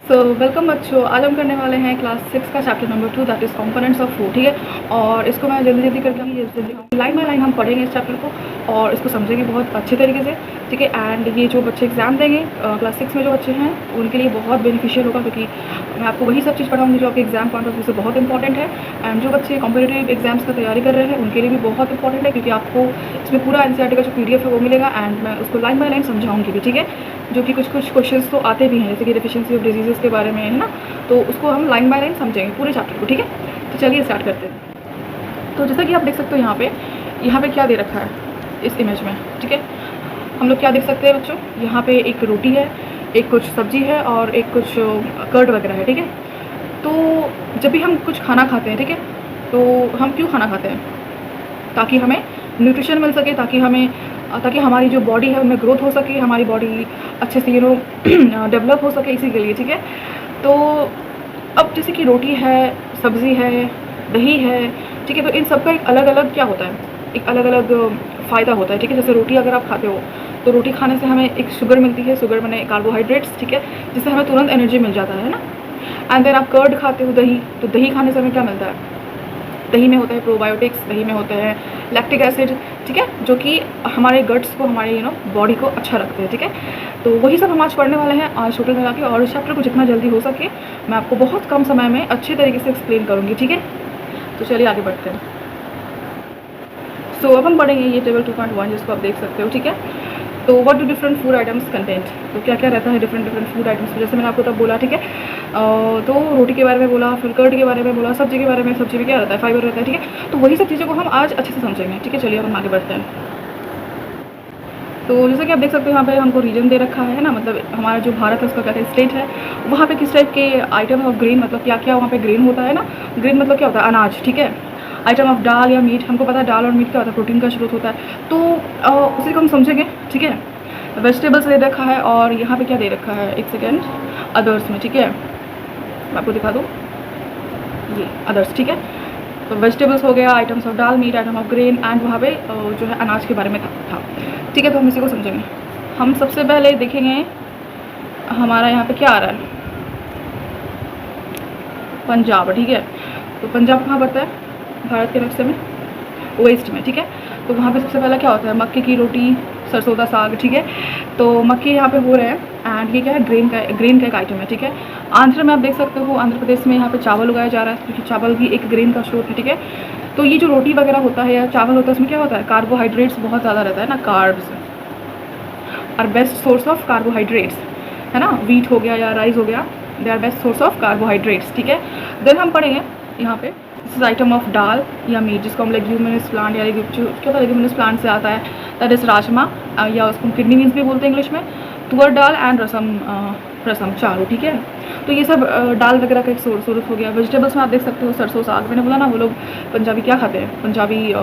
So welcome बच्चों, आज हम करने वाले हैं क्लास 6 का chapter number 2 that is components of food. ठीक है, और इसको मैं जल्दी जल्दी करके लाइन बाय लाइन हम पढ़ेंगे इस चैप्टर को और इसको समझेंगे बहुत अच्छे तरीके से। ठीक है, एंड ये जो बच्चे एग्ज़ाम देंगे क्लास 6 में जो बच्चे हैं उनके लिए बहुत बेनिफिशियल होगा, क्योंकि मैं आपको वही सब चीज़ पढ़ाऊँगी जो आपके एग्जाम पॉइंट ऑफ व्यू से बहुत इंपॉर्टेंट है। एंड जो बच्चे कॉम्पिटेटिव एग्जाम्स का तैयारी कर रहे हैं उनके लिए भी बहुत इंपॉर्टेंट है, क्योंकि आपको इसमें पूरा एनसीईआरटी का जो पीडीएफ है वो मिलेगा एंड मैं उसको लाइन बाय लाइन समझाऊंगी भी। ठीक है, जो कि कुछ कुछ क्वेश्चंस तो आते भी हैं, जैसे कि डेफिशिएंसी ऑफ डिजीज़ के बारे में, है ना, तो उसको हम लाइन बाय लाइन समझेंगे पूरे चैप्टर को। ठीक है, तो चलिए स्टार्ट करते हैं। तो जैसा कि आप देख सकते हो यहाँ पे क्या दे रखा है इस इमेज में। ठीक है, हम लोग क्या देख सकते हैं बच्चों, यहाँ पे एक रोटी है, एक कुछ सब्जी है और एक कुछ कर्ड वगैरह है। ठीक है, तो जब भी हम कुछ खाना खाते हैं, ठीक है, तो हम क्यों खाना खाते हैं? ताकि हमें न्यूट्रिशन मिल सके, ताकि हमारी जो बॉडी है उनमें ग्रोथ हो सके, हमारी बॉडी अच्छे से डेवलप हो सके, इसी के लिए। ठीक है, तो अब जैसे कि रोटी है, सब्ज़ी है, दही है, ठीक है, तो इन सब का एक अलग अलग क्या होता है, एक अलग अलग फ़ायदा होता है। ठीक है, जैसे रोटी अगर आप खाते हो तो रोटी खाने से हमें एक शुगर मिलती है, शुगर मैंने कार्बोहाइड्रेट्स, ठीक है, जिससे हमें तुरंत एनर्जी मिल जाता है ना। एंड देन आप कर्ड खाते हो, दही, तो दही खाने से हमें क्या मिलता है? दही में होता है प्रोबायोटिक्स, दही में होता है लैक्टिक एसिड, ठीक है, जो कि हमारे गट्स को, हमारे बॉडी को अच्छा रखते हैं। ठीक है, तो वही सब हम आज पढ़ने वाले हैं आज टोटल मिला के, और इस चैप्टर को जितना जल्दी हो सके मैं आपको बहुत कम समय में अच्छे तरीके से एक्सप्लेन करूँगी। ठीक है, तो चलिए आगे बढ़ते हैं। सो अब हम पढ़ेंगे ये टेबल 2.1 जिसको आप देख सकते हो। ठीक है, तो what do different food items content, तो क्या क्या रहता है डिफरेंट फूड आइटम्स, जैसे मैंने आपको तब बोला। ठीक है, तो रोटी के बारे में बोला, फिर कर्ड के बारे में बोला, सब्जी के बारे में, सब्जी में क्या रहता है? फाइबर रहता है। ठीक है, तो वही सब चीज़ों को हम आज अच्छे से समझेंगे। ठीक है, चलिए अब हम आगे बढ़ते हैं। तो जैसे कि आप देख सकते हो यहाँ पे हमको रीजन दे रखा है ना, मतलब हमारा जो भारत है उसका क्या क्या स्टेट है, वहाँ पे किस टाइप के आइटम ऑफ ग्रेन, मतलब क्या क्या वहाँ पे ग्रेन होता है ना। ग्रेन मतलब क्या होता है? अनाज। ठीक है, आइटम ऑफ दाल या मीट, हमको पता है दाल और मीट क्या होता है, प्रोटीन का स्रोत होता है, तो उसी को हम समझेंगे। ठीक है, वेजिटेबल्स दे रखा है और यहाँ पे क्या दे रखा है, एक सेकेंड, अदर्स में। ठीक है, मैं आपको दिखा दूँ, ये अदर्स। ठीक है, तो वेजिटेबल्स हो गया, items of dal, meat, item of grain, and वहाँ पे जो है अनाज के बारे में था। ठीक है, तो हम इसी को समझेंगे। हम सबसे पहले देखेंगे हमारा यहाँ पे क्या आ रहा है, पंजाब। ठीक है, तो पंजाब कहाँ पड़ता है भारत के नक्शे में? वेस्ट में। ठीक है, तो वहाँ पे सबसे पहले क्या होता है, मक्के की रोटी, सरसों का साग। ठीक है, तो मक्के यहाँ पे हो रहे हैं एंड ये क्या है, ग्रेन का एक आइटम है। ठीक है, आंध्र में आप देख सकते हो, आंध्र प्रदेश में यहाँ पे चावल उगाया जा रहा है, क्योंकि चावल भी एक ग्रेन का स्रोत है। ठीक है, तो ये जो रोटी वगैरह होता है या चावल होता है उसमें क्या होता है, कार्बोहाइड्रेट्स बहुत ज़्यादा रहता है ना, carbs are best source of carbohydrates, है ना। वीट हो गया या राइस हो गया, they are best source of carbohydrates. ठीक है, देन हम पढ़ेंगे यहाँ पे this is item of dal या मीट, जिसको हम लेग्यूमिनस प्लांट या क्या होता है, लेग्यूमिनस प्लांट से आता है, दैट इज राजमा, या उसको किडनी बीन्स भी बोलते हैं इंग्लिश में, तुअर दाल एंड रसम चारू। ठीक है, तो ये सब दाल वगैरह का एक सोर्स हो गया। वेजिटेबल्स में आप देख सकते हो सरसों साग, मैंने बोला ना वो लोग पंजाबी क्या खाते हैं, पंजाबी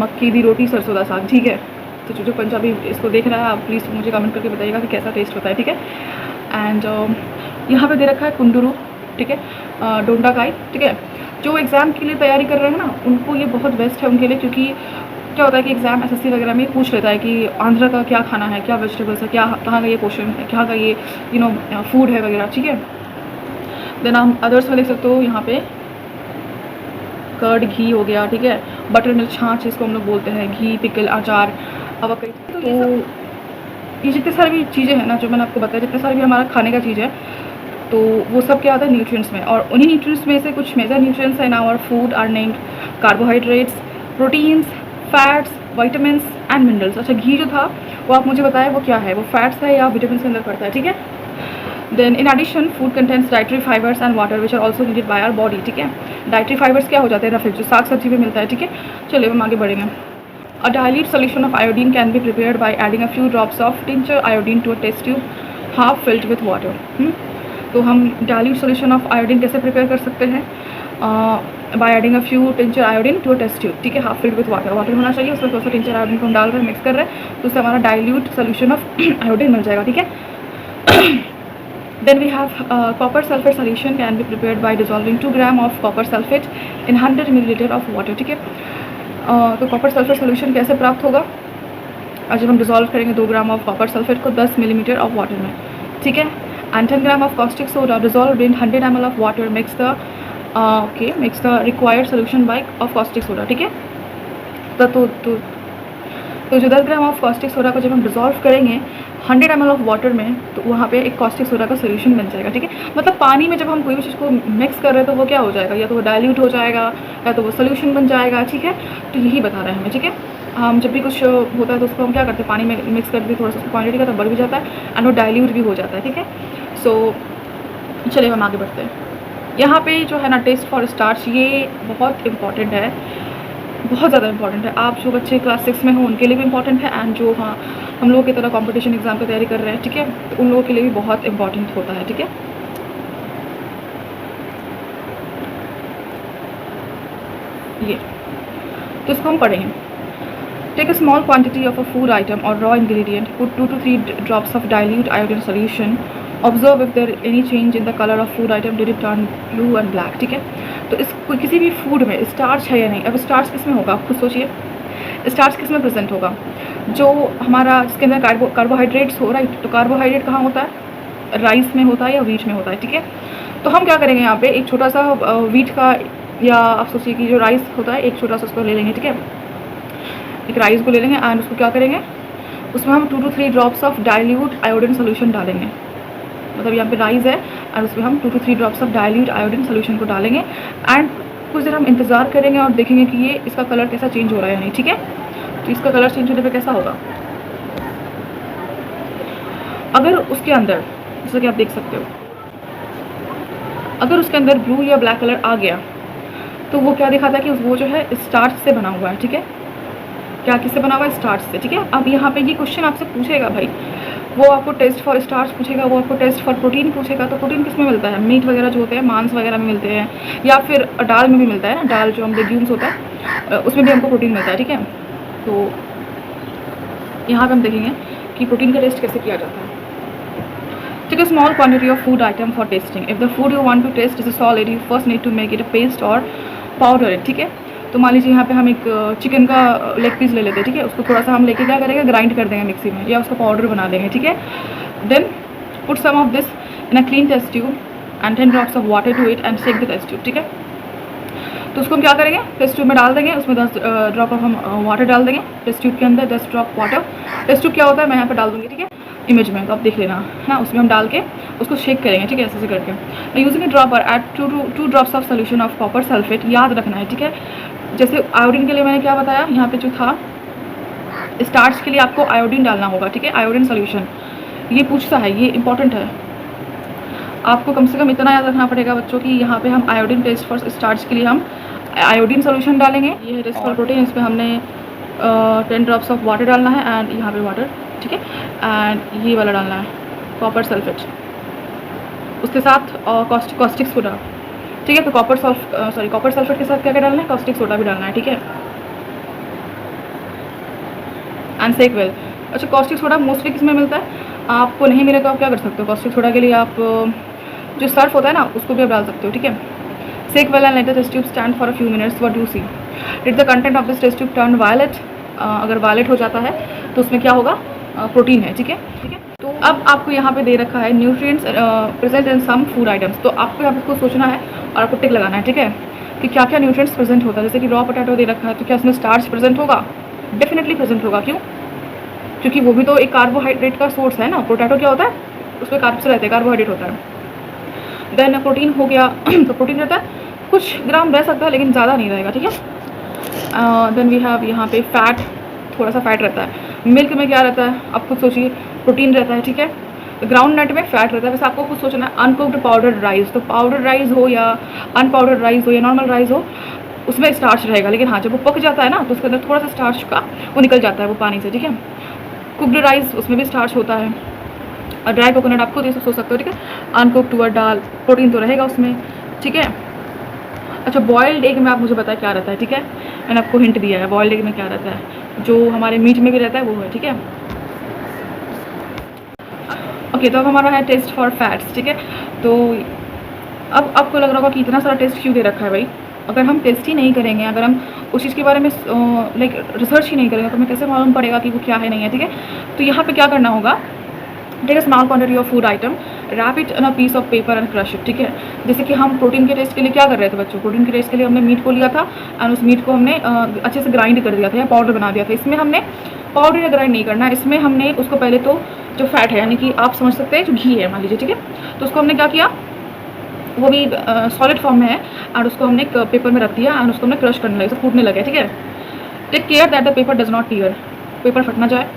मक्की दी रोटी, सरसों का साग। ठीक है, तो जो पंजाबी इसको देख रहा है आप प्लीज़ मुझे कमेंट करके बताइएगा कि कैसा टेस्ट होता है। ठीक है, एंड यहाँ पे दे रखा है कुंदरू। ठीक है, डोंडाकाई। ठीक है, जो एग्ज़ाम के लिए तैयारी कर रहे हैं ना उनको ये बहुत बेस्ट है उनके लिए, क्योंकि क्या होता है कि एग्ज़ाम एसएससी वगैरह में पूछ लेता है कि आंध्र का क्या खाना है, क्या वेजिटेबल्स है, क्या कहाँ का ये पोर्शन है, कहाँ का ये फूड है वगैरह। ठीक है, देन हम अदर्स में देख सकते हो यहाँ पे कर्ड, घी हो गया। ठीक है, बटर मिल्क, छाछ इसको हम लोग बोलते हैं, घी, पिकल, अचार, अवकई। तो ये जितने सारी भी चीज़ें हैं ना जो मैंने आपको बताया, जितने सारे भी हमारा खाने का चीज़ है, तो वो सब क्या आता है, न्यूट्रिएंट्स में। और उन्हीं न्यूट्रिएंट्स में से कुछ major nutrients in our food are named carbohydrates, proteins, fats, vitamins and minerals. अच्छा, घी जो था वो आप मुझे बताएं वो क्या है, वो फैट्स है या विटामिन के अंदर पड़ता है? ठीक है, then in addition food contents dietary fibres and water which are also needed by our body. ठीक है, डाइटरी फाइबर्स क्या हो जाते हैं, रफिल, जो साग सब्जी में मिलता है। ठीक है, चलिए हम आगे बढ़ेंगे। A dilute solution of iodine can be prepared by adding a few drops of tincture iodine to a test tube half filled with water. तो हम dilute solution of iodine कैसे प्रिपेयर कर सकते हैं? By adding a few tincture iodine to a test tube. ठीक है, half filled with water, water होना चाहिए उसमें, थोड़ा सा tincture iodine को हम डाल रहे हैं, मिक्स कर रहे हैं, तो उससे हमारा dilute solution of iodine मिल जाएगा। ठीक है, then we have copper sulfate solution can be prepared by dissolving 2 gram of copper sulfate in 100 milliliter of water. ठीक है, तो कॉपर सल्फेट सोल्यूशन कैसे प्राप्त होगा? जब हम डिज़ोल्व करेंगे 2 ग्राम ऑफ कॉपर सल्फेट को 10 मिलीमीटर ऑफ वाटर में। ठीक है, and 10 gram of caustic soda dissolved in 100 ml of water makes the required solution by of caustic soda, ठीक है। तो जो 10 ग्राम ऑफ कॉस्टिक सोडा को जब हम डिज़ोल्व करेंगे 100 ml ऑफ वाटर में, तो वहाँ पे एक कॉस्टिक सोडा का सोल्यूशन बन जाएगा, ठीक है। मतलब पानी में जब हम कोई भी चीज़ को मिक्स कर रहे हैं तो वो क्या हो जाएगा, या तो वो डाइल्यूट हो जाएगा या तो वो सोल्यूशन बन जाएगा, ठीक है। तो यही बता रहे हैं हमें, ठीक है। हम जब भी कुछ होता है तो उसको हम क्या करते हैं, पानी में मिक्स कर देते, थोड़ा सा उसकी क्वान्टिटी का तो बढ़ भी जाता है एंड वो डाइल्यूट भी हो जाता है, ठीक है। सो चलिए हम आगे बढ़ते हैं। यहाँ पे जो है ना टेस्ट फॉर स्टार्च, ये बहुत इंपॉर्टेंट है, बहुत ज़्यादा इंपॉर्टेंट है। आप जो बच्चे क्लास 6 में हो उनके लिए भी इंपॉर्टेंट है एंड जो हम लोगों की तरह कंपटीशन एग्जाम की तैयारी कर रहे हैं, ठीक है, तो उन लोगों के लिए भी बहुत इंपॉर्टेंट होता है, ठीक है। ये तो इसको हम पढ़ेंगे। Take a small quantity of a food item और raw ingredient, put 2 to 3 drops of dilute iodine solution, observe if there any change in the colour of food item, did it turn blue and black, ठीक है। तो इस किसी भी food में starch है या नहीं। अब स्टार्च किस में होगा, आप खुद सोचिए, स्टार्च किस में प्रेजेंट होगा, जो हमारा जिसके अंदर कार्बोहाइड्रेट्स हो, राइट। तो कार्बोहाइड्रेट कहाँ होता है, राइस में होता है या व्हीट में होता है, ठीक है। तो हम क्या करेंगे यहाँ पे एक छोटा सा व्हीट का, या आप सोचिए कि जो राइस होता है एक छोटा सा उसको ले लेंगे, ठीक है। एक राइस को ले लेंगे एंड उसको क्या करेंगे, उसमें हम 2 to 3 drops of dilute iodine solution डालेंगे। मतलब यहाँ पे राइस है एंड उसमें हम 2 to 3 drops of dilute iodine solution को डालेंगे एंड कुछ देर हम इंतज़ार करेंगे और देखेंगे कि ये इसका कलर कैसा चेंज हो रहा है या नहीं, ठीक है। तो इसका कलर चेंज होने पे कैसा होगा, अगर उसके अंदर, जैसा कि आप देख सकते हो, अगर उसके अंदर ब्लू या ब्लैक कलर आ गया तो वो क्या दिखाता है कि वो जो है स्टार्च से बना हुआ है, ठीक है। क्या किससे बना हुआ है, स्टार्च से, ठीक है। अब यहाँ पे ये क्वेश्चन आपसे पूछेगा भाई, वो आपको टेस्ट फॉर स्टार्च पूछेगा, वो आपको टेस्ट फॉर प्रोटीन पूछेगा। तो प्रोटीन किस में मिलता है, मीट वगैरह जो होते हैं, मांस वगैरह में मिलते हैं, या फिर दाल में भी मिलता है ना, दाल जो हम लेग्यूम्स होता है उसमें भी हमको प्रोटीन मिलता है, ठीक है। तो यहाँ पे हम देखेंगे कि प्रोटीन का टेस्ट कैसे किया जाता है। ठीक है, small quantity of food item for testing, if the food you want to test is solid you first need to make it a paste और पाउडर इट, ठीक है। तो मान लीजिए यहाँ पे हम एक चिकन का लेग पीस ले लेते हैं, ठीक है। उसको थोड़ा सा हम लेके क्या करेंगे, ग्राइंड कर देंगे मिक्सी में या उसका पाउडर बना लेंगे, ठीक है। Then put some of this in a clean test tube and 10 drops of water to it and shake the test tube, ठीक है। तो उसको हम क्या करेंगे, टेस्ट ट्यूब में डाल देंगे, उसमें 10 ड्रॉप ऑफ हम वाटर डाल देंगे टेस्ट ट्यूब के अंदर, 10 ड्रॉप वाटर। टेस्ट ट्यूब क्या होता है मैं यहाँ पे डाल दूँगी, ठीक है, इमेज में, तो आप देख लेना है ना। उसमें हम डाल के उसको शेक करेंगे, ठीक है, ऐसे करके। Using a dropper at 2 drops of solution of copper sulphate, याद रखना है, ठीक है। जैसे आयोडीन के लिए मैंने क्या बताया, यहाँ पे जो था स्टार्च के लिए आपको आयोडीन डालना होगा, ठीक है, आयोडीन सोल्यूशन। ये पूछता है, ये इंपॉर्टेंट है, आपको कम से कम इतना याद रखना पड़ेगा बच्चों की यहाँ पे हम आयोडीन टेस्ट फॉर स्टार्च के लिए हम आयोडीन सोल्यूशन डालेंगे। ये है टेस्ट फॉर प्रोटीन, इसमें हमने 10 drops ऑफ वाटर डालना है एंड यहाँ पे वाटर, ठीक है, एंड ये वाला डालना है कॉपर सल्फेट, उसके साथ कॉस्टिक सोडा, ठीक है। तो कॉपर सल्फेट के साथ क्या क्या डालना है, कॉस्टिक सोडा भी डालना है, ठीक है, एंड सेक वेल। अच्छा, कॉस्टिक सोडा मोस्टली किस में मिलता है, आपको नहीं मिले तो आप क्या कर सकते हो, कॉस्टिक सोडा के लिए आप जो सर्फ होता है ना उसको भी आप डाल सकते हो, ठीक है। Shake well and let the test tube stand for a few minutes, what do see, did the content of this test tube turn violet, अगर वायलेट हो जाता है तो उसमें क्या होगा, प्रोटीन है, ठीक है, ठीक है। तो अब आपको यहाँ पे दे रखा है nutrients present in some food items, तो आपको यहाँ पे इसको सोचना है और आपको टिक लगाना है, ठीक है, कि क्या क्या न्यूट्रिएंट्स प्रेजेंट होता है। जैसे कि रॉ पोटैटो दे रखा है, तो क्या इसमें स्टार्च प्रेजेंट होगा, डेफिनेटली प्रेजेंट होगा। क्यों, क्योंकि वो भी तो एक कार्बोहाइड्रेट का सोर्स है ना। पोटैटो क्या होता है, उसमें कार्ब्स रहते हैं, कार्बोहाइड्रेट होता है। देन प्रोटीन हो गया तो प्रोटीन रहता है, कुछ ग्राम रह सकता है लेकिन ज़्यादा नहीं रहेगा, ठीक है। देन वी हैव यहाँ पे फैट, थोड़ा सा फैट रहता है। मिल्क में क्या रहता है, आप खुद सोचिए, प्रोटीन रहता है, ठीक है। ग्राउंड नट में फैट रहता है। वैसे आपको कुछ सोचना है, अनकुक्ड पाउडर्ड राइस, तो पाउडर राइस हो या अनपाउडर्ड राइस हो या नॉर्मल राइस हो, उसमें स्टार्च रहेगा, लेकिन हाँ जब वो पक जाता है ना तो उसके अंदर थोड़ा सा स्टार्च का वो निकल जाता है वो पानी से, ठीक है। कुकड राइस, उसमें भी स्टार्च होता है। और ड्राई कोकोनट आप खुद ये सब सोच सकते हो, ठीक है। अनकुक्ड टूअर दाल, प्रोटीन तो रहेगा उसमें, ठीक है। अच्छा, बॉयल्ड एग में आप मुझे बताया क्या रहता है, ठीक है, मैंने आपको हिंट दिया है बॉयल्ड एग में क्या रहता है, जो हमारे मीट में भी रहता है वो है, ठीक है। ओके, तो अब हमारा है टेस्ट फॉर फैट्स, ठीक है। तो अब आपको लग रहा होगा कि इतना सारा टेस्ट क्यों दे रखा है भाई, अगर हम टेस्ट ही नहीं करेंगे, अगर हम उस चीज़ के बारे में लाइक रिसर्च ही नहीं करेंगे तो हमें कैसे मालूम पड़ेगा कि वो क्या है नहीं है, ठीक है। तो यहाँ पे क्या करना होगा, take a small quantity of food item wrap it on a piece of paper and crush it, ठीक है। जैसे कि हम प्रोटीन के टेस्ट के लिए क्या कर रहे थे बच्चों, प्रोटीन के टेस्ट के लिए हमने मीट को लिया था एंड उस मीट को हमने अच्छे से ग्राइंड कर दिया था या पाउडर बना दिया था। इसमें हमने पाउडर या ग्राइंड नहीं करना, इसमें हमने उसको पहले तो जो फैट है यानी कि आप समझ सकते हैं जो घी है मान लीजिए, ठीक है, तो उसको हमने क्या किया, वो भी सॉलिड फॉर्म में है एंड उसको हमने एक पेपर में रख दिया एंड उसको हमने क्रश करने लगे, फूटने लगे, ठीक है। Take care that the paper does not tear, paper फट ना जाए।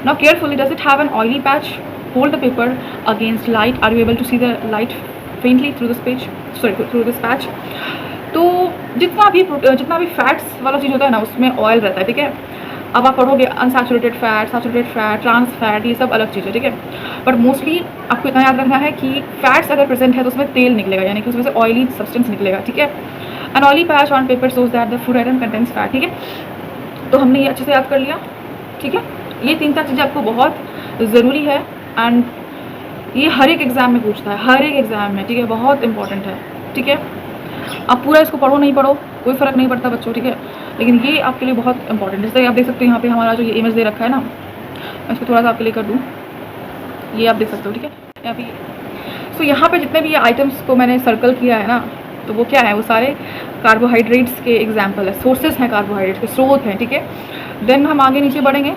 Now carefully does it have an oily patch, hold the paper against light, are you able to see the light faintly through this page, sorry through this patch. तो जितना भी fats वाला चीज़ होता है ना उसमें ऑयल रहता है, ठीक है। अब आप पढ़ोगे unsaturated fat, saturated fat, trans fat, ये सब अलग चीज़ है, ठीक है। बट मोस्टली आपको इतना याद रखना है कि फैट्स अगर प्रेजेंट है तो उसमें तेल निकलेगा, यानी कि उसमें से ऑयली सब्सटेंस निकलेगा, ठीक है। An oily patch on paper shows that the food item contains fat, ठीक है। तो हमने ये अच्छे से याद कर लिया, ठीक है। ये 3-4 चीज़ें आपको बहुत ज़रूरी है एंड ये हर एक एग्ज़ाम में पूछता है, हर एक एग्ज़ाम में, ठीक है, बहुत इंपॉर्टेंट है, ठीक है। आप पूरा इसको पढ़ो नहीं पढ़ो कोई फ़र्क नहीं पड़ता बच्चों, ठीक है, लेकिन ये आपके लिए बहुत इंपॉर्टेंट है। जैसे आप देख सकते हो यहाँ पे हमारा जो ये इमेज दे रखा है ना, मैं इसको थोड़ा सा आपके लिए कर दूँ, ये आप देख सकते हो, ठीक है। यहाँ पे सो यहाँ पे जितने भी ये आइटम्स को मैंने सर्कल किया है ना, तो वो क्या है, वो सारे कार्बोहाइड्रेट्स के एग्जाम्पल है, सोर्सेज हैं कार्बोहाइड्रेट्स के, स्रोत हैं, ठीक है। देन हम आगे नीचे बढ़ेंगे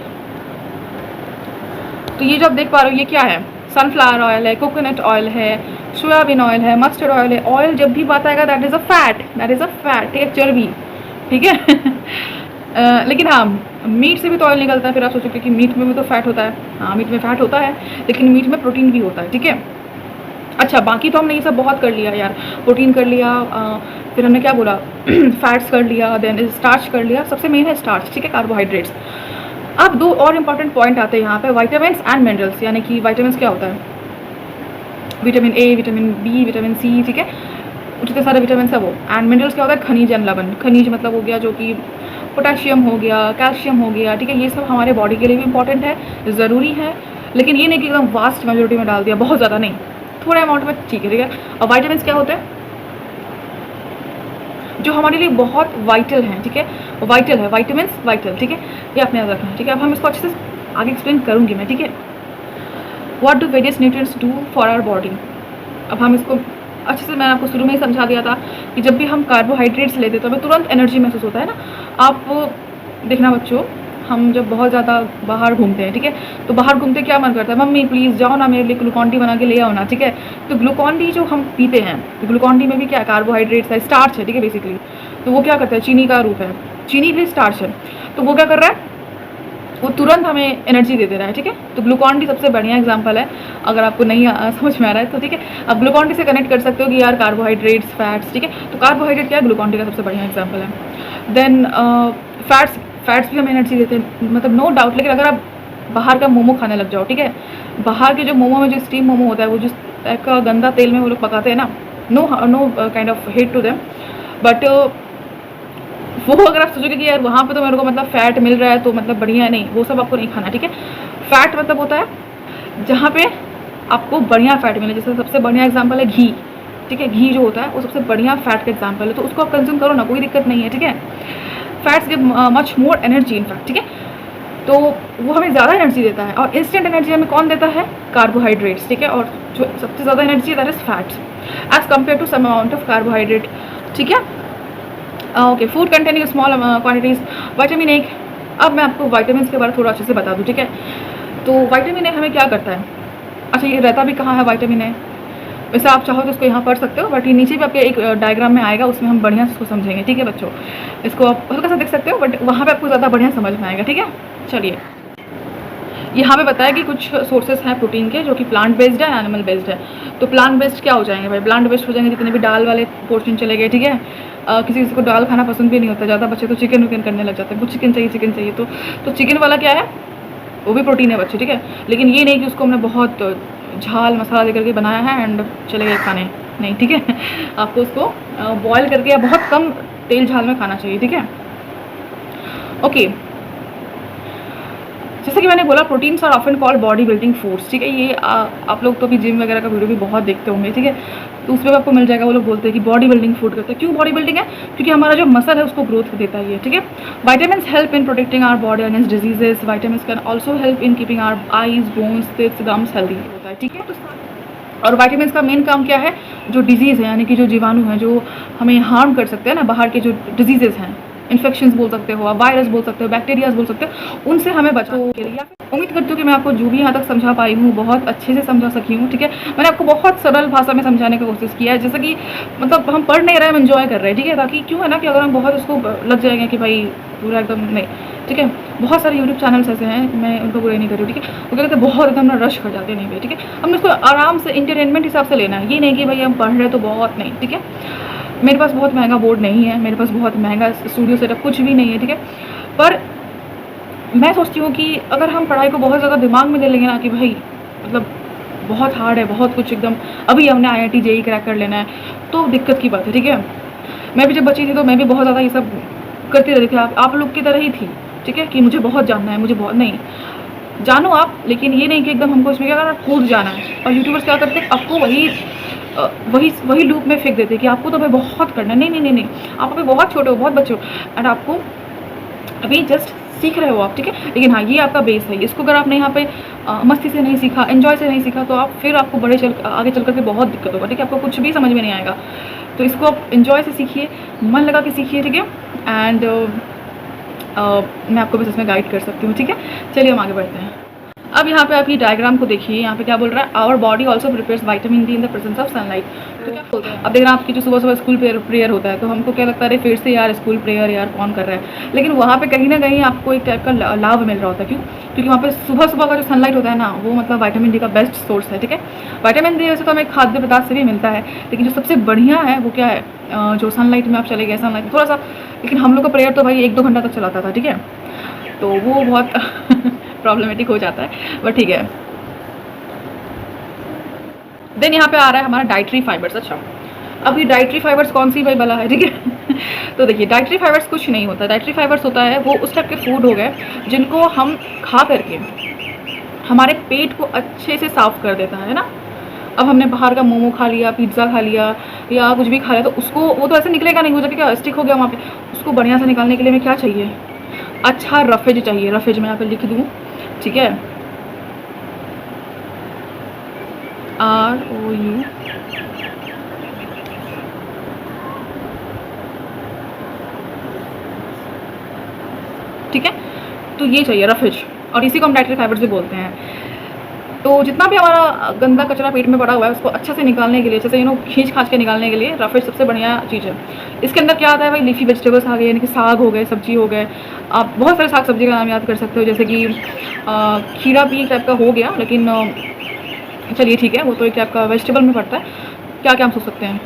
तो ये जो आप देख पा रहे हो ये क्या है, सनफ्लावर ऑयल है, कोकोनट ऑयल है, सोयाबीन ऑयल है, मस्टर्ड ऑयल है। ऑयल जब भी बात आएगा दैट इज़ अ फैट, ठीक है, चर्बी, ठीक है। लेकिन हाँ, मीट से भी तो ऑयल निकलता है, फिर आप सोचोगे कि मीट में भी तो फैट होता है, हाँ मीट में फैट होता है, लेकिन मीट में प्रोटीन भी होता है, ठीक है। अच्छा, बाकी तो हमने ये सब बहुत कर लिया यार, प्रोटीन कर लिया, फिर हमने क्या बोला फैट्स कर लिया, देन स्टार्च कर लिया, सबसे मेन है स्टार्च, ठीक है, कार्बोहाइड्रेट्स। अब 2 और इम्पॉर्टेंट पॉइंट आते हैं यहाँ पे, विटामिन्स एंड मिनरल्स, यानी कि विटामिन्स क्या होता है, vitamin A, vitamin B, vitamin C, ठीक है, जितने सारे विटामिन है वो, एंड मिनरल्स क्या होता है, खनिज एंड लवण। खनिज मतलब हो गया जो कि पोटेशियम हो गया, कैल्शियम हो गया, ठीक है, ये सब हमारे बॉडी के लिए भी इंपॉर्टेंट है, ज़रूरी है, लेकिन ये नहीं कि एकदम वास्ट मेजोरिटी में डाल दिया, बहुत ज़्यादा नहीं, थोड़ा अमाउंट में ठीक है। और वाइटामिन क्या होते हैं जो हमारे लिए बहुत वाइटल हैं, ठीक है, वाइटल है, वाइटामिन वाइटल, ठीक है, ये आपने याद रखना है, ठीक है। अब हम इसको अच्छे से आगे एक्सप्लेन करूँगी मैं, ठीक है। What do various nutrients do for our body. अब हम इसको अच्छे से, मैंने आपको शुरू में ही समझा दिया था कि जब भी हम कार्बोहाइड्रेट्स लेते तो हमें तुरंत एनर्जी महसूस होता है ना। आप देखना बच्चों, हम जब बहुत ज़्यादा बाहर घूमते हैं, ठीक है, तो बाहर घूमते क्या मन करता है, मम्मी प्लीज़ जाओ ना मेरे लिए ग्लूकॉन डी बना के ले आओ ना, ठीक है। तो ग्लूकॉन डी जो हम पीते हैं, तो ग्लूकॉन डी में भी क्या है, कार्बोहाइड्रेट्स है, स्टार्च है, ठीक है, बेसिकली। तो वो क्या करता है, चीनी का रूप है, चीनी भी स्टार्च है, तो वो क्या कर रहा है, वो तुरंत हमें एनर्जी दे दे रहा है, ठीक है। तो ग्लूकॉन डी सबसे बढ़िया एग्जांपल है, अगर आपको नहीं समझ में आ रहा है तो, ठीक है, आप ग्लूकॉन डी से कनेक्ट कर सकते हो कि यार कार्बोहाइड्रेट्स, फैट्स, ठीक है, तो कार्बोहाइड्रेट क्या है, ग्लूकॉन डी का सबसे बढ़िया एग्जांपल है। देन फैट्स भी हमें एनर्जी देते हैं, मतलब नो डाउट। लेकिन अगर आप बाहर का मोमो खाने लग जाओ, ठीक है, बाहर के जो मोमो में जो स्टीम मोमो होता है, वो जिस टाइप का गंदा तेल में वो लोग पकाते हैं ना, no kind of hate to them, but वो अगर आप सोचोगे कि यार वहाँ पे तो मेरे को मतलब फ़ैट मिल रहा है तो मतलब बढ़िया है, नहीं, वो सब आपको नहीं खाना, ठीक है। फ़ैट मतलब होता है जहाँ पे आपको बढ़िया फ़ैट मिले, जैसे सबसे बढ़िया एग्जांपल है घी, ठीक है, घी जो होता है वो सबसे बढ़िया फ़ैट का एग्जांपल है, तो उसको आप कंज्यूम करो ना, कोई दिक्कत नहीं है, ठीक है। Fats give much more energy in fact, ठीक है, तो वो हमें ज़्यादा एनर्जी देता है। और इंस्टेंट एनर्जी हमें कौन देता है, कार्बोहाइड्रेट्स, ठीक है, और जो सबसे ज़्यादा energy that is fats as compare to some amount of carbohydrate, ठीक है। Okay, food containing small quantities, vitamin A. अब मैं आपको विटामिन के बारे में थोड़ा अच्छे से बता दूँ, ठीक है। तो विटामिन ए हमें क्या करता है, अच्छा ये रहता भी कहाँ है विटामिन ए, वैसे आप चाहो तो इसको यहाँ पढ़ सकते हो, बट ये नीचे भी आपके एक डायग्राम में आएगा, उसमें हम बढ़िया से इसको समझेंगे, ठीक है बच्चों। इसको आप हल्का सा देख सकते हो, बट वहाँ पे आपको ज़्यादा बढ़िया समझ में आएगा, ठीक है। चलिए, यहाँ पे बताया कि कुछ सोर्सेस हैं प्रोटीन के जो कि प्लांट बेस्ड है, एनिमल बेस्ड है। तो प्लांट बेस्ड क्या हो जाएंगे भाई, प्लांट बेस्ड हो जाएंगे जितने भी दाल वाले पोर्शन चले गए, ठीक है। किसी को दाल खाना पसंद भी नहीं होता, ज़्यादा बच्चे तो चिकन विकन करने लग जाते हैं, कुछ चिकन चाहिए, तो चिकन वाला क्या है, वो भी प्रोटीन है बच्चे, ठीक है। लेकिन ये नहीं कि उसको हमने बहुत झाल मसाला दे करके बनाया है एंड चले गए खाने, नहीं, ठीक है। आपको उसको बॉयल करके या बहुत कम तेल झाल में खाना चाहिए, ठीक है। ओके, जैसे कि मैंने बोला proteins are often called body building foods, ठीक है। ये आप लोग तो अभी जिम वगैरह का वीडियो भी बहुत देखते होंगे, ठीक है, तो उसमें आपको मिल जाएगा। वो लोग बोलते हैं कि बॉडी बिल्डिंग फूड करते हैं, क्यों बॉडी बिल्डिंग है, क्योंकि हमारा जो मसल है उसको ग्रोथ देता है ये, ठीक है। Vitamin help in protecting our body against diseases, vitamin can also help in keeping our eyes, bones, tips, gums healthy होता है, ठीक है। तो और विटामिन्स का मेन काम क्या है, जो डिजीज़ है यानी कि जो जीवाणु हैं जो हमें हार्म कर सकते हैं ना, बाहर के जो डिजीजेज हैं, इन्फेक्शंस बोल सकते हो, आप वायरस बोल सकते हो, बैक्टीरियाज बोल सकते हो, उनसे हमें बचाने के लिए। उम्मीद करती हूँ कि मैं आपको जो भी यहाँ तक समझा पाई हूँ बहुत अच्छे से समझा सकी हूँ, ठीक है। मैंने आपको बहुत सरल भाषा में समझाने की कोशिश किया है, जैसे कि मतलब हम पढ़ नहीं रहे, हम एंजॉय कर रहे हैं, ठीक है। ताकि क्यों है ना कि अगर हम बहुत उसको लग जाएंगे कि भाई पूरा एकदम नहीं, ठीक है। बहुत सारे यूट्यूब चैनल्स ऐसे हैं, मैं उनको बुराई नहीं कर रही हूँ, ठीक है। वो कहते हैं बहुत एकदम ना रश कर जाते हैं, नहीं भाई, ठीक है। हमने उसको आराम से इंटरटेनमेंट हिसाब से लेना है, ये नहीं कि भाई हम पढ़ रहे तो बहुत नहीं, ठीक है। मेरे पास बहुत महंगा बोर्ड नहीं है, मेरे पास बहुत महंगा स्टूडियो सेटअप कुछ भी नहीं है, ठीक है। पर मैं सोचती हूँ कि अगर हम पढ़ाई को बहुत ज़्यादा दिमाग में ले लेंगे ना कि भाई मतलब बहुत हार्ड है, बहुत कुछ एकदम अभी हमने IIT JEE क्रैक कर लेना है, तो दिक्कत की बात है, ठीक है। मैं भी जब बची थी तो मैं भी बहुत ज़्यादा ये सब करती रहती थी, आप लोग की तरह ही थी, ठीक है। कि मुझे बहुत जानना है, मुझे बहुत नहीं जानो आप, लेकिन ये नहीं कि एकदम हमको इसमें क्या करना, कूद जाना है। और यूट्यूबर्स क्या करते हैं, आपको वही लूप में फेंक देते हैं कि आपको तो भाई बहुत करना है। नहीं नहीं नहीं नहीं, आप अभी बहुत छोटे हो, बहुत बच्चे हो, एंड आपको अभी जस्ट सीख रहे हो आप, ठीक है। लेकिन हाँ, ये आपका बेस है, इसको अगर आपने यहाँ पे मस्ती से नहीं सीखा, एंजॉय से नहीं सीखा, तो आप फिर आपको आगे चल करके बहुत दिक्कत होगा, ठीक है। आपको कुछ भी समझ में नहीं आएगा। तो इसको आप एंजॉय से सीखिए, मन लगा के सीखिए, ठीक है। एंड मैं आपको बस इसमें गाइड कर सकती हूँ, ठीक है। चलिए हम आगे बढ़ते हैं। अब यहाँ पे आप ये डायग्राम को देखिए, यहाँ पे क्या बोल रहा है, our body also prepares vitamin D in the presence of sunlight. तो क्या बोलते हैं, अब देखना आपकी जो सुबह सुबह स्कूल प्रेयर होता है, तो हमको क्या लगता है, अरे फिर से यार स्कूल प्रेयर यार कौन कर रहा है। लेकिन वहाँ पे कहीं ना कहीं आपको एक टाइप का लाभ मिल रहा होता है। क्यों? क्योंकि वहाँ पे सुबह सुबह का जो सनलाइट होता है ना, वो मतलब विटामिन डी का बेस्ट सोर्स है, ठीक है। विटामिन डी वैसे तो हमें खाद्य पदार्थ से भी मिलता है, लेकिन जो सबसे बढ़िया है वो क्या है, जो सनलाइट में आप चले गए, सनलाइट थोड़ा सा, लेकिन हम लोग का प्रेयर तो भाई 1-2 घंटा तक चलाता था, ठीक है। तो वो बहुत प्रॉब्लमेटिक हो जाता है, बट ठीक है। देन यहाँ पे आ रहा है हमारा डाइटरी फाइबर्स। अच्छा, अब ये डाइटरी फाइबर्स कौन सी भाई भला है, ठीक है। तो देखिए, डाइटरी फाइबर्स कुछ नहीं होता। डाइटरी फाइबर्स होता है वो उस टाइप के फूड हो गए जिनको हम खा करके हमारे पेट को अच्छे से साफ कर देता है ना। अब हमने बाहर का मोमो खा लिया, पिज्ज़ा खा लिया या कुछ भी खा लिया, तो उसको वो तो ऐसे निकलेगा नहीं, वो जब क्या स्टिक हो गया वहाँ पे, उसको बढ़िया से निकालने के लिए हमें क्या चाहिए, अच्छा रफेज चाहिए। रफेज मैं यहाँ पे लिख दूँ, ठीक है, ROU, ठीक है। तो ये चाहिए रफेज, और इसी को हम डाइटरी फाइबर्स भी बोलते हैं। तो जितना भी हमारा गंदा कचरा पेट में पड़ा हुआ है उसको अच्छे से निकालने के लिए, अच्छे से खींच खांच के निकालने के लिए रफेज सबसे बढ़िया चीज़ है। इसके अंदर क्या आता है भाई, लीफी वेजिटेबल्स आ गए, यानी कि साग हो गए, सब्जी हो गए। आप बहुत सारे साग सब्जी का नाम याद कर सकते हो, जैसे कि खीरा भी एक टाइप का हो गया, लेकिन चलिए ठीक है, वो तो एक टाइप का वेजिटेबल में पड़ता है। क्या क्या हम सोच सकते हैं,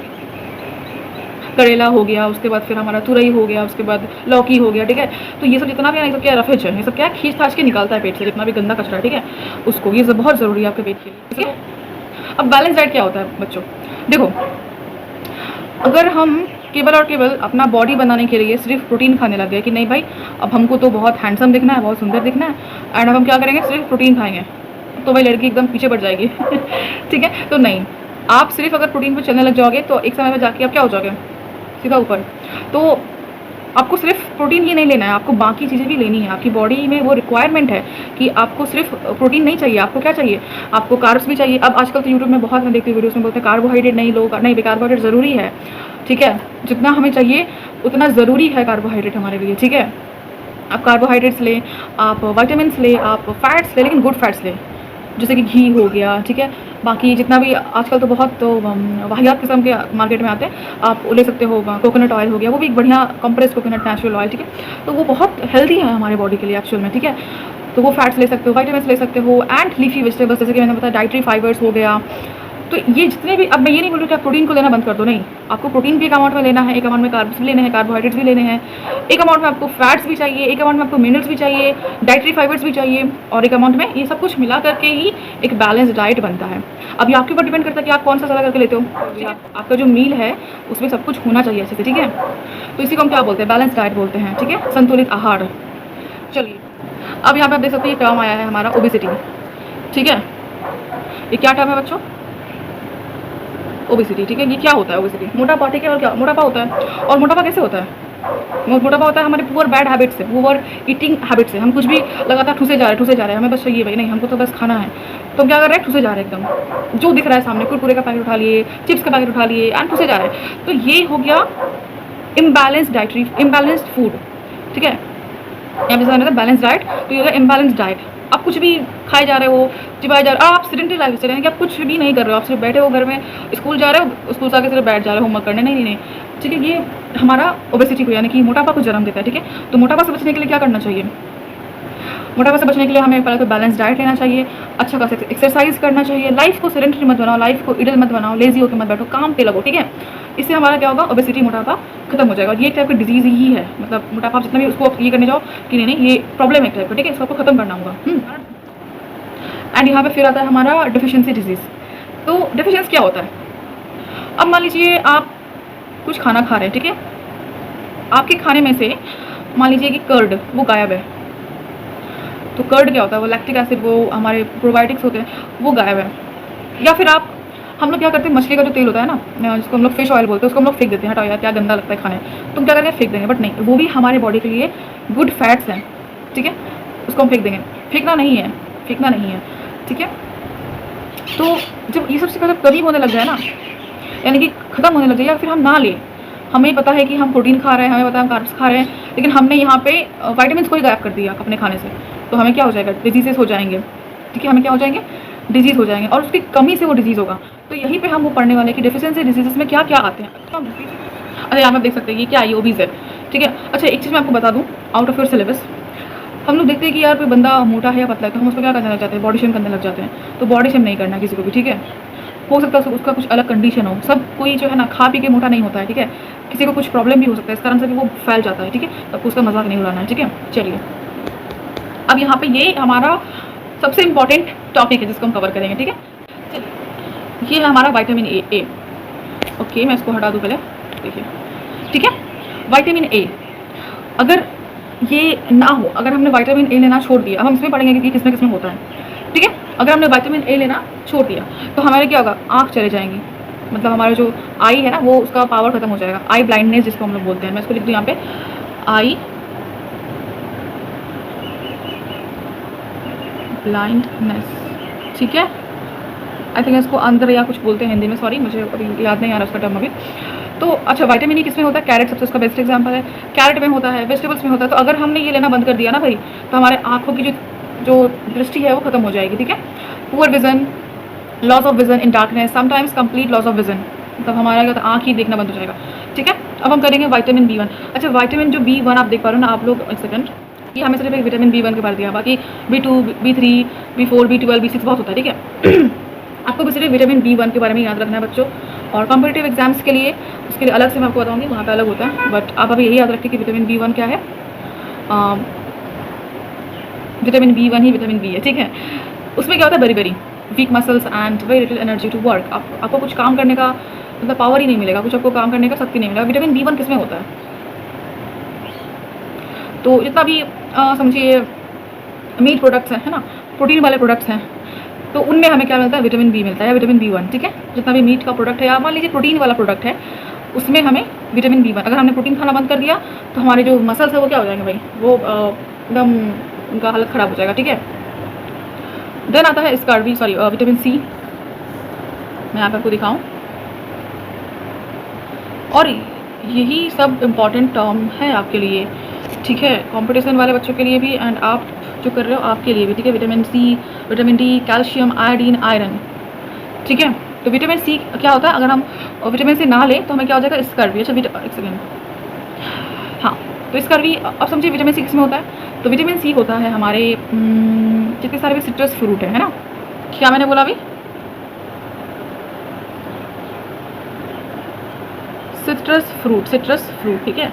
करेला हो गया, उसके बाद फिर हमारा तुरई हो गया, उसके बाद लौकी हो गया, ठीक है। तो ये सब जितना भी है, ये सब क्या रफेज है, ये सब क्या खींच खाच के निकालता है पेट से, जितना भी गंदा कचरा है, ठीक है, उसको। ये सब बहुत ज़रूरी है आपके पेट के लिए, ठीक है। अब बैलेंस डाइट क्या होता है बच्चों, देखो, अगर हम केवल और केवल अपना बॉडी बनाने के लिए सिर्फ प्रोटीन खाने लग गए कि नहीं भाई अब हमको तो बहुत हैंडसम दिखना है, बहुत सुंदर दिखना है, एंड अब हम क्या करेंगे, सिर्फ प्रोटीन खाएंगे, तो भाई लड़की एकदम पीछे पड़ जाएगी। ठीक है, तो नहीं, आप सिर्फ अगर प्रोटीन पर चलने लग जाओगे तो एक समय में जाके आप क्या हो जाओगे, सीधा ऊपर। तो आपको सिर्फ प्रोटीन ही नहीं लेना है, आपको बाकी चीज़ें भी लेनी है। आपकी बॉडी में वो रिक्वायरमेंट है कि आपको सिर्फ प्रोटीन नहीं चाहिए, आपको क्या चाहिए, आपको कार्ब्स भी चाहिए। अब आजकल तो यूट्यूब में बहुत मैं देखती हूँ वीडियोस में बोलते हैं कार्बोहाइड्रेट नहीं लो, नहीं कार्बोहाइड्रेट ज़रूरी है, ठीक है, जितना हमें चाहिए उतना ज़रूरी है कार्बोहाइड्रेट हमारे लिए, ठीक है। आप कार्बोहाइड्रेट्स लें, आप विटामिन्स लें, आप फैट्स लें, लेकिन गुड फैट्स लें, जैसे कि घी हो गया, ठीक है। बाकी जितना भी आजकल तो बहुत तो वाहियात किस्म के मार्केट में आते हैं, आप ले सकते हो। कोकोनट ऑयल हो गया, वो भी एक बढ़िया कंप्रेस कोकोनट नेचुरल ऑयल, ठीक है। तो वो बहुत हेल्दी है हमारे बॉडी के लिए एक्चुअल में, ठीक है। तो वो फैट्स ले सकते हो, विटामिन्स ले सकते हो, एंड लीफी वेजिटेबल्स, जैसे कि मैंने बताया डाइटरी फाइबर्स हो गया। तो ये जितने भी, अब मैं ये नहीं बोल रही कि आप प्रोटीन को लेना बंद कर दो, नहीं, आपको प्रोटीन भी एक अमाउंट में लेना है, एक अमाउंट में कार्ब्स भी लेने हैं, कार्बोहाइड्रेट्स भी लेने हैं, एक अमाउंट में आपको फैट्स भी चाहिए, एक अमाउंट में आपको मिनरल्स भी चाहिए, डाइटरी फाइबर्स भी चाहिए, और एक अमाउंट में ये सब कुछ मिला करके ही एक बैलेंस डाइट बनता है। अब ये आपके ऊपर डिपेंड करता है कि आप कौन सा ज़्यादा करके लेते हो, ठीक है। आपका जो मील है उसमें सब कुछ होना चाहिए अच्छे से, ठीक है। तो इसी को हम क्या बोलते हैं, बैलेंस डाइट बोलते हैं, ठीक है, संतुलित आहार। चलिए, अब यहाँ पे आप देख सकते हैं ये टर्म आया है हमारा ओबेसिटी, ठीक है। ये क्या टर्म है बच्चों, ओबेसिटी, ठीक है। ये क्या होता है ओबेसिटी, मोटापा, ठीक है। और क्या मोटापा होता है, और मोटापा कैसे होता है, मोटापा होता है हमारे पुअर बैड हैबिट से, पुअर ईटिंग हैबिट से। हम कुछ भी लगातार ठूसे जा रहे हैं, हमें बस चाहिए भाई, नहीं हमको तो बस खाना है, तो हम क्या कर रहे हैं, ठुसे जा रहे हैं एकदम, जो दिख रहा है सामने, कुरकुरे का पैकेट उठा लिए, चिप्स का पैकेट उठा लिए एंड ठुसे जा रहे हैं। तो ये हो गया इम्बैलेंस्ड डाइटरी, इम्बैलेंस्ड फूड, ठीक है। यहाँ पे समझना था बैलेंस डाइट, तो ये होगा इम्बैलेंस डाइट। आप कुछ भी खाए जा रहे हो, चिबाए जा रहे हो, आप सीडेंटरी लाइफ स्टाइल, यानी कि आप कुछ भी नहीं कर रहे हो, आप सिर्फ बैठे हो घर में, स्कूल जा रहे हो, स्कूल से आके सिर्फ बैठ जा रहे हो होमवर्क करने, नहीं, ठीक है। ये हमारा ओबेसिटी को यानी कि मोटापा को जन्म देता है, ठीक है। तो मोटापा से बचने के लिए क्या करना चाहिए, मोटापा से बचने के लिए हमें पहले तो बैलेंस डाइट लेना चाहिए, अच्छा खासा एक्सरसाइज करना चाहिए, लाइफ को सेडेंटरी मत बनाओ, लाइफ को इडल मत बनाओ, लेजी होकर मत बैठो, काम पे लगो, ठीक है। इससे हमारा क्या होगा, ओबेसिटी, मोटापा खत्म हो जाएगा। ये एक टाइप का डिजीज ही है, मतलब मोटापा आप जितना भी उसको ये करने जाओ कि नहीं ये प्रॉब्लम है एक टाइप का, ठीक है, इसको आपको खत्म करना होगा। एंड यहाँ पे फिर आता है हमारा डिफिशियंसी डिजीज। तो डिफिशियंस क्या होता है, अब मान लीजिए आप कुछ खाना खा रहे हैं, ठीक है, आपके खाने में से मान लीजिए कि कर्ड वो गायब है। तो कर्ड क्या होता है, वो लैक्टिक एसिड, वो हमारे प्रोबायोटिक्स होते हैं, वो गायब है। या फिर आप, हम लोग क्या करते हैं, मछली का जो तेल होता है ना, जिसको हम लोग फिश ऑयल बोलते हैं, उसको हम लोग फेंक देते हैं, हटाओ यार क्या गंदा लगता है खाने, तो हम क्या करेंगे, फेंक देंगे। बट नहीं, वो भी हमारे बॉडी के लिए गुड फैट्स हैं, ठीक है, उसको हम फेंक देंगे। फेंकना नहीं है, फेंकना नहीं है, ठीक है। तो जब ये सबसे मतलब करीब होने लग जाए ना, यानी कि ख़त्म होने लग जाए, या फिर हम ना लें, हमें पता है कि हम प्रोटीन खा रहे हैं, हमें पता है हम कार्ब्स खा रहे हैं, लेकिन हमने यहाँ पे वाइटामिन को ही गायब कर दिया अपने खाने से, तो हमें क्या हो जाएगा, डिजीजेस हो जाएंगे, ठीक है, हमें क्या हो जाएंगे, डिजीज़ हो जाएंगे, और उसकी कमी से वो डिजीज़ होगा। तो यहीं पे हम वो पढ़ने वाले कि डिफिशियंसी डिजीज़ में क्या क्या आते हैं। अच्छा यहाँ आप देख सकते हैं ये क्या, ये ओबीज है, ठीक है। अच्छा एक चीज़ मैं आपको बता दूँ, आउट ऑफ योर सिलेबस, हम लोग देखते हैं कि यार कोई बंदा मोटा है या पतला है, तो हम उसको क्या करने लग जाते हैं, बॉडी शेम करने लग जाते हैं। तो बॉडी शेम नहीं करना किसी को भी, ठीक है। हो सकता है उसका कुछ अलग कंडीशन हो, सब कोई जो है ना खा पी के मोटा नहीं होता है, ठीक है। किसी को कुछ प्रॉब्लम भी हो सकता है, इस कारण से भी वो फैल जाता है, ठीक है। तो उसका मजाक नहीं उड़ाना है, ठीक है। चलिए अब यहाँ पे ये हमारा सबसे इम्पॉर्टेंट टॉपिक है जिसको हम कवर करेंगे, ठीक है। चलिए ये है हमारा विटामिन ए। ओके मैं इसको हटा दूँ पहले, देखिए, ठीक है। विटामिन ए अगर ये ना हो, अगर हमने विटामिन ए लेना छोड़ दिया, अब हम इसमें पढ़ेंगे कि किसमें किसमें होता है, ठीक है। अगर हमने विटामिन ए लेना छोड़ दिया तो हमारे क्या होगा, आँख चले जाएंगी, मतलब हमारा जो आई है ना वो उसका पावर खत्म हो जाएगा, आई ब्लाइंडनेस जिसको हम लोग बोलते हैं। मैं इसको लिख दूँ यहाँ पे, आई ब्लाइंडनेस, ठीक है। आई थिंक इसको अंदर या कुछ बोलते हैं हिंदी में, सॉरी मुझे अभी याद नहीं आ रहा उसका टर्म अभी। तो अच्छा विटामिन ई किसमें होता है, कैरेट सबसे उसका बेस्ट एग्जांपल है, कैरेट में होता है, वेजिटेबल्स में होता है। तो अगर हमने ये लेना बंद कर दिया ना भाई, तो हमारे आँखों की जो दृष्टि है वो खत्म हो जाएगी, ठीक है। Poor vision, loss of vision in darkness, sometimes complete loss of vision, मतलब हमारा क्या आँख ही देखना बंद हो जाएगा, ठीक है। अब हम करेंगे विटामिन B1। अच्छा विटामिन जो B1 आप देख पा रहे हो ना आप लोग, एक सेकंड, ये हमें सिर्फ एक विटामिन B1 के बारे दिया, बाकी B2, B3, B4, B12, B6 बहुत होता है, ठीक है। आपको भी सिर्फ विटामिन B1 के बारे में याद रखना है बच्चों। और कॉम्पिटिटिव एग्जाम्स के लिए उसके लिए अलग से मैं आपको बताऊंगी, वहाँ पे अलग होता है, बट आप अभी यही याद रखें कि विटामिन B1 क्या है, विटामिन B1 ही विटामिन B है, ठीक है। उसमें क्या होता है, very weak muscles and very little energy to work, आपको कुछ काम करने का मतलब पावर ही नहीं मिलेगा, कुछ आपको काम करने का शक्ति नहीं मिलेगा। विटामिन B1 किसमें होता है, तो जितना भी समझिए मीट प्रोडक्ट्स है ना, प्रोटीन वाले प्रोडक्ट्स हैं, तो उनमें हमें क्या मिलता है, विटामिन B मिलता है, विटामिन B1, ठीक है। जितना भी मीट का प्रोडक्ट है या मान लीजिए प्रोटीन वाला प्रोडक्ट है, उसमें हमें विटामिन B1, अगर हमने प्रोटीन खाना बंद कर दिया तो हमारे जो मसल्स है वो क्या हो जाएंगे भाई, वो एकदम उनका हालत ख़राब हो जाएगा, ठीक है। देन आता है स्कर्वी, सॉरी विटामिन C, मैं आपको दिखाऊं, और यही सब इम्पॉर्टेंट टर्म है आपके लिए, ठीक है, कंपटीशन वाले बच्चों के लिए भी एंड आप जो कर रहे हो आपके लिए भी, ठीक है। Vitamin C, vitamin D, calcium, iodine, iron, ठीक है। तो विटामिन C क्या होता है, अगर हम विटामिन C ना लें तो हमें क्या हो जाएगा, स्कर्वी। अच्छा एक सेकेंड, हाँ, तो स्कर्वी अब समझिए विटामिन C किसमें होता है, तो विटामिन C होता है हमारे जितने सारे भी सिट्रस फ्रूट है ना, क्या मैंने बोला अभी, सिट्रस फ्रूट, ठीक है।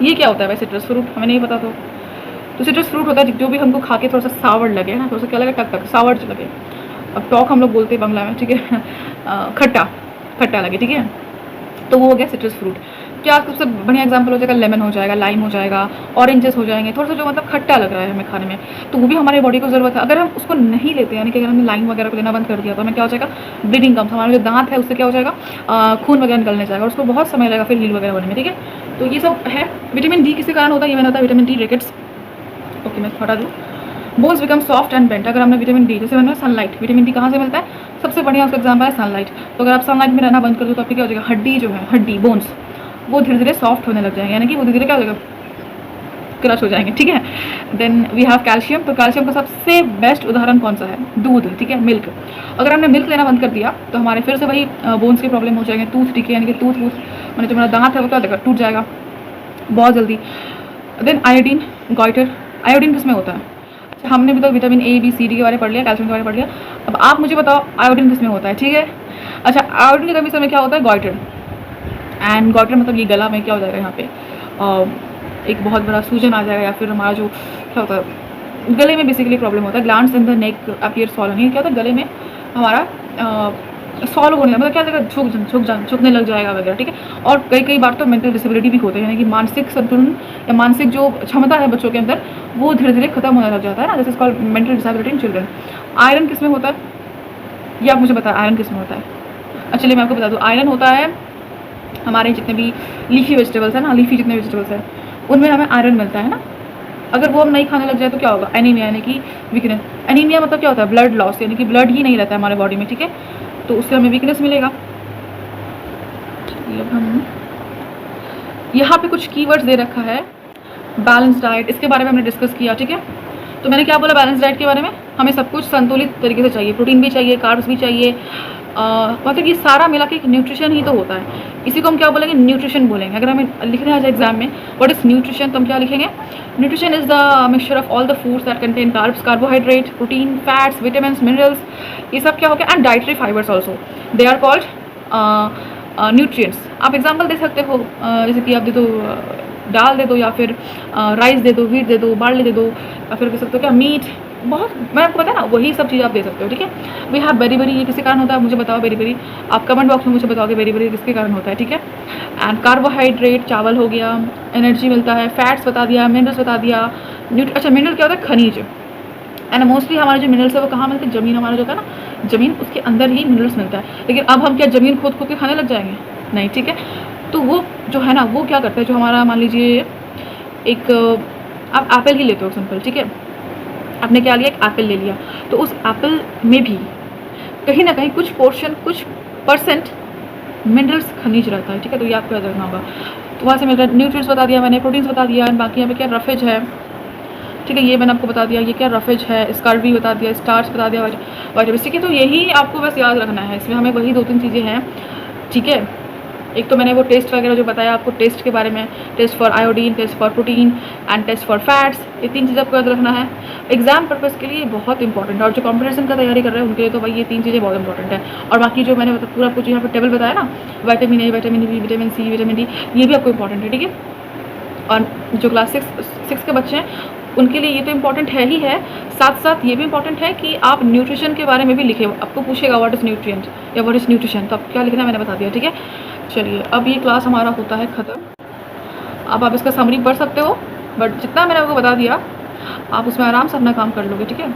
ये क्या होता है भाई सिट्रस फ्रूट, हमें नहीं पता। तो सिट्रस फ्रूट होता है जो भी हमको खा के थोड़ा सा सावर लगे ना, थोड़ा सा क्या लगे, टक सावर लगे, अब टॉक हम लोग बोलते हैं बांग्ला में, ठीक है, खट्टा लगे, ठीक है। तो वो हो गया सिट्रस फ्रूट। क्या सबसे बढ़िया एग्जांपल हो जाएगा, लेमन हो जाएगा, लाइम हो जाएगा, ऑरेंजेस हो जाएंगे, थोड़ा सा जो मतलब खट्टा लग रहा है हमें खाने में, तो वो भी हमारे बॉडी को ज़रूरत है। अगर हम उसको नहीं लेते, यानी कि अगर हमने लाइम वगैरह को लेना बंद कर दिया तो हमें क्या हो जाएगा, ब्लीडिंग कम, हमारा जो दांत है उससे क्या हो जाएगा, खून वगैरह निकलने जाएगा, और उसको बहुत समय लगेगा फिर हील वगैरह होने में, ठीक है। तो ये सब है। विटामिन D किसी कारण होता है, ये मैंने होता है विटामिन D रिकेट्स, ओके मैं हटा दूँ, bones become soft and bent. अगर हमने विटामिन डी, जैसे मैंने सनलाइट, विटामिन डी कहाँ से मिलता है? सबसे बढ़िया उसका एग्जाम्पल है सनलाइट। तो अगर आप सनलाइट में रहना बंद कर दो तो आपकी क्या हो जाएगा? हड्डी जो है, हड्डी बोन्स, वो धीरे धीरे सॉफ्ट होने लग जाएंगे, यानी कि वो धीरे धीरे क्या हो जाएगा? क्रश हो जाएंगे, ठीक है। Then we have calcium. तो कैल्शियम का सबसे बेस्ट उदाहरण कौन सा है? दूध, ठीक है, मिल्क। अगर हमने मिल्क लेना बंद कर दिया तो हमारे फिर से वही बोन्स की प्रॉब्लम हो जाएंगे, टूथ, ठीक है, यानी कि टूथ मैंने जो मेरा दांत है वो क्या हो जाएगा? टूट जाएगा बहुत जल्दी। Then iodine, goitre. आयोडीन किस में होता है? अच्छा, हमने भी तो vitamin A B C D के बारे में पढ़ लिया, कैल्शियम के बारे में पढ़ लिया। अब आप मुझे बताओ आयोडीन किस में होता है, ठीक है। अच्छा, आयोडीन की कमी समय क्या होता है? गॉइटर। एंड गॉइटर मतलब ये गला में क्या हो जाएगा? यहाँ पे एक बहुत बड़ा सूजन आ जाएगा, या फिर हमारा जो क्या होता है गले में बेसिकली प्रॉब्लम होता है। Glands in the neck appear swollen. क्या होता है? गले में हमारा सॉल्व होने, मतलब क्या जगह झुकने लग जाएगा वगैरह, ठीक है। और कई बार तो मेंटल डिसेबिलिटी भी होते हैं, यानी कि मानसिक संतुलन या मानसिक जो क्षमता है बच्चों के अंदर वो धीरे धीरे खत्म होने लग जाता है ना, जैसे called mental disability in children. Iron किस में होता है? ये आप मुझे बताएं, आयरन किस में होता है? अच्छा, चलिए मैं आपको बता दूँ, आयरन होता है हमारे जितने भी लीफी वेजिटेबल्स है ना, लीफी जितने वेजिटेबल्स हैं उनमें हमें आयरन मिलता है ना। अगर वो हम नहीं खाने लग जाए तो क्या होगा? एनीमिया, यानी कि वीकनेस। एनीमिया मतलब क्या होता है? ब्लड लॉस, यानी कि ब्लड ही नहीं रहता है हमारे बॉडी में, ठीक है, तो उससे हमें वीकनेस मिलेगा। अब हम यहाँ पे कुछ कीवर्ड्स दे रखा है। बैलेंस डाइट, इसके बारे में हमने डिस्कस किया, ठीक है। तो मैंने क्या बोला बैलेंस डाइट के बारे में? हमें सब कुछ संतुलित तरीके से चाहिए, प्रोटीन भी चाहिए, कार्ब्स भी चाहिए, मतलब ये सारा मिला के एक न्यूट्रिशन ही तो होता है। इसी को हम क्या बोलेंगे? न्यूट्रिशन बोलेंगे। अगर हमें लिखना है एग्जाम में व्हाट इज न्यूट्रिशन, तो हम क्या लिखेंगे? Nutrition is the mixture of all the foods that contain carbs, carbohydrate, protein, fats, vitamins, minerals, ये सब क्या हो गया, and dietary fibers also, they are called nutrients. आप एग्जाम्पल दे सकते हो, जैसे कि आप दे दो दाल दे दो, या फिर राइस दे दो, व्हीट दे दो, बार्ली दे दो, या फिर कह सकते हो क्या मीट, बहुत मैं आपको पता है ना, वही सब चीज़ आप दे सकते हो, ठीक है। वी हैव बेरी बेरी, ये किसके कारण होता है मुझे बताओ? बेरी बेरी आप कमेंट बॉक्स में मुझे बताओगे बेरी बेरी किसके कारण होता है, ठीक है। एंड कार्बोहाइड्रेट चावल हो गया, एनर्जी मिलता है, फैट्स बता दिया, मिनरल्स बता दिया, अच्छा मिनरल क्या होता है? खनिज। एंड मोस्टली हमारे जो मिनरल्स है वो कहाँ मिलते हैं? जमीन, हमारा जो होता है ना जमीन, उसके अंदर ही मिनरल्स मिलता है। लेकिन अब हम क्या जमीन खोद खोद के खाने लग जाएंगे? नहीं, ठीक है। तो वो जो है ना वो क्या करता है, जो हमारा मान लीजिए एक आप एप्पल ही लेते हो सिंपल, ठीक है, आपने क्या लिया? एक एप्पल ले लिया, तो उस एप्पल में भी कहीं ना कहीं कुछ पोर्शन, कुछ परसेंट मिनरल्स, खनिज रहता है, ठीक है। तो ये आपको याद रखना होगा। तो वहाँ से मिल रहा है न्यूट्रिएंट्स बता दिया मैंने, प्रोटीन्स बता दिया, एंड बाकी यहाँ पे क्या रफेज है, ठीक है, ये मैंने आपको बता दिया ये क्या रफेज है, स्कार्बी बता दिया, स्टार्च बता दिया, वाइटामिन, ठीक है। तो यही आपको बस याद रखना है, इसमें हमें वही 2-3 चीज़ें हैं, ठीक है। एक तो मैंने वो टेस्ट वगैरह जो बताया आपको, टेस्ट के बारे में, test for iodine, test for protein and test for fats, ये 3 चीज़ आपको याद रखना है। एग्जाम पर्पज़ के लिए बहुत इंपॉर्टेंट है, और जो कॉम्पिटिशन का तैयारी कर रहे हैं उनके लिए तो भाई ये 3 चीज़ें बहुत इंपॉर्टेंट है। और बाकी जो मैंने पूरा कुछ यहाँ पर टेबल बताया ना, vitamin A, vitamin B, vitamin C, vitamin D, ये भी आपको इंपॉर्टेंट है, ठीक है। और जो क्लास 6 के बच्चे हैं उनके लिए ये तो इम्पॉर्टेंट है ही है, साथ साथ ये भी इम्पॉर्टेंट है कि आप न्यूट्रिशन के बारे में भी लिखें। आपको पूछेगा व्हाट इज़ न्यूट्रिएंट या व्हाट इज़ न्यूट्रिशन, तो आप क्या लिखना मैंने बता दिया, ठीक है। चलिए अब ये क्लास हमारा होता है ख़त्म। अब आप इसका समरी पढ़ सकते हो, बट जितना मैंने आपको बता दिया आप उसमें आराम से अपना काम कर लोगे, ठीक है।